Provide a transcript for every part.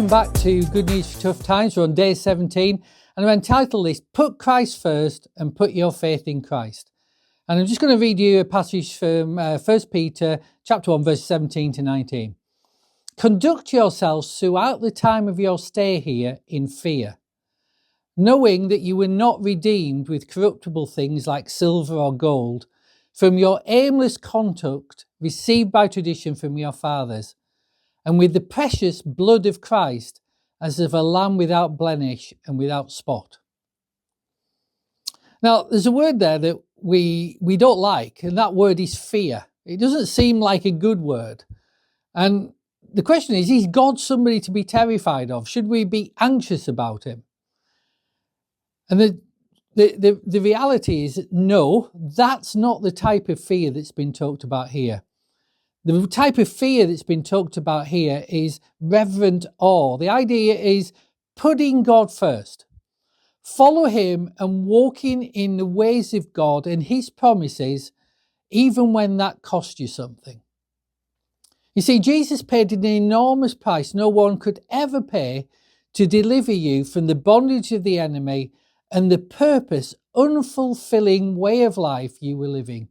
welcome back to Good News for Tough Times. We're on day 17 and I've entitled this, Put Christ First and Put Your Faith in Christ. And I'm just going to read you a passage from 1 Peter chapter 1 verse 17 to 19. Conduct yourselves throughout the time of your stay here in fear, knowing that you were not redeemed with corruptible things like silver or gold from your aimless conduct received by tradition from your fathers, and with the precious blood of Christ as of a lamb without blemish and without spot. Now, there's a word there that we don't like, and that word is fear. It doesn't seem like a good word. And the question is God somebody to be terrified of? Should we be anxious about him? And the reality is, no, that's not the type of fear that's been talked about here. The type of fear that's been talked about here is reverent awe. The idea is putting God first. Follow him and walking in the ways of God and his promises, even when that costs you something. You see, Jesus paid an enormous price no one could ever pay to deliver you from the bondage of the enemy and the purpose, unfulfilling way of life you were living,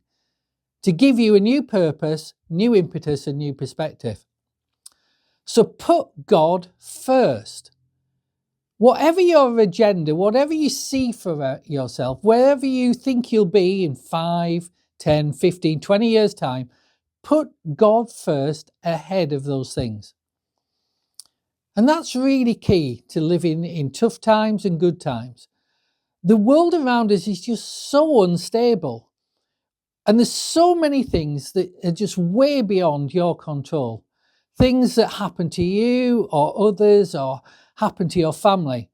to give you a new purpose, new impetus, and new perspective. So put God first. Whatever your agenda, whatever you see for yourself, wherever you think you'll be in 5, 10, 15, 20 years' time, put God first ahead of those things. And that's really key to living in tough times and good times. The world around us is just so unstable. And there's so many things that are just way beyond your control. Things that happen to you or others or happen to your family.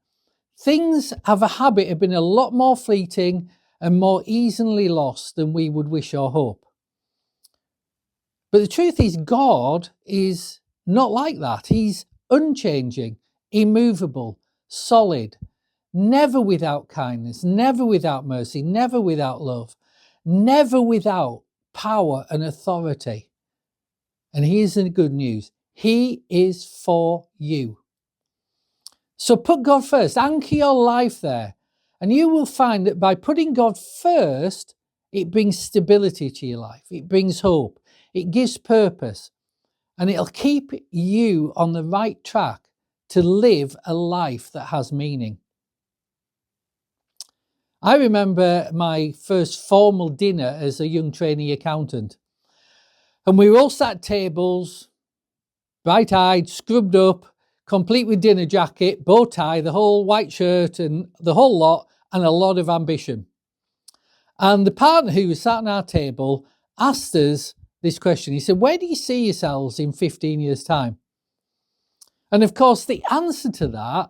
Things have a habit of being a lot more fleeting and more easily lost than we would wish or hope. But the truth is, God is not like that. He's unchanging, immovable, solid, never without kindness, never without mercy, never without love, never without power and authority. And here's the good news. He is for you. So put God first. Anchor your life there. And you will find that by putting God first, it brings stability to your life. It brings hope. It gives purpose. And it'll keep you on the right track to live a life that has meaning. I remember my first formal dinner as a young trainee accountant. And we were all sat at tables, bright-eyed, scrubbed up, complete with dinner jacket, bow tie, the whole white shirt and the whole lot, and a lot of ambition. And the partner who was sat at our table asked us this question. He said, where do you see yourselves in 15 years' time? And of course, the answer to that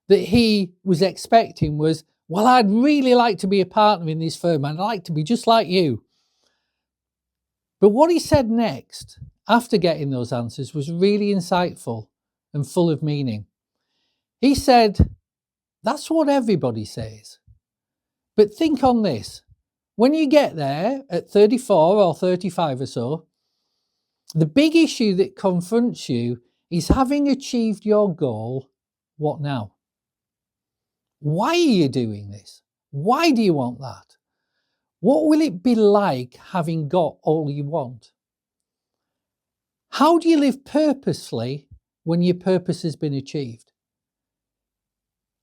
he was expecting was, well, I'd really like to be a partner in this firm and I'd like to be just like you. But what he said next, after getting those answers, was really insightful and full of meaning. He said, that's what everybody says. But think on this. When you get there at 34 or 35 or so, the big issue that confronts you is, having achieved your goal, what now? Why are you doing this? Why do you want that? What will it be like having got all you want? How do you live purposefully when your purpose has been achieved?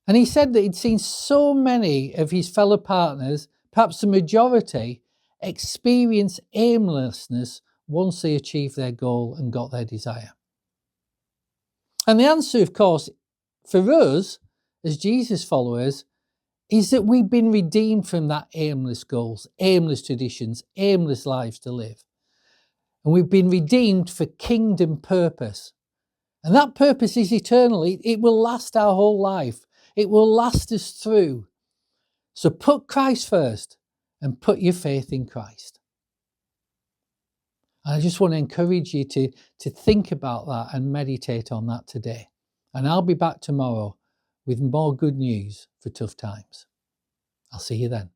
And he said that he'd seen so many of his fellow partners, perhaps the majority, experience aimlessness once they achieved their goal and got their desire. And the answer, of course, for us as Jesus followers, is that we've been redeemed from that aimless goals, aimless traditions, aimless lives to live. And we've been redeemed for kingdom purpose. And that purpose is eternal. It will last our whole life. It will last us through. So put Christ first and put your faith in Christ. And I just want to encourage you to think about that and meditate on that today. And I'll be back tomorrow with more good news for tough times. I'll see you then.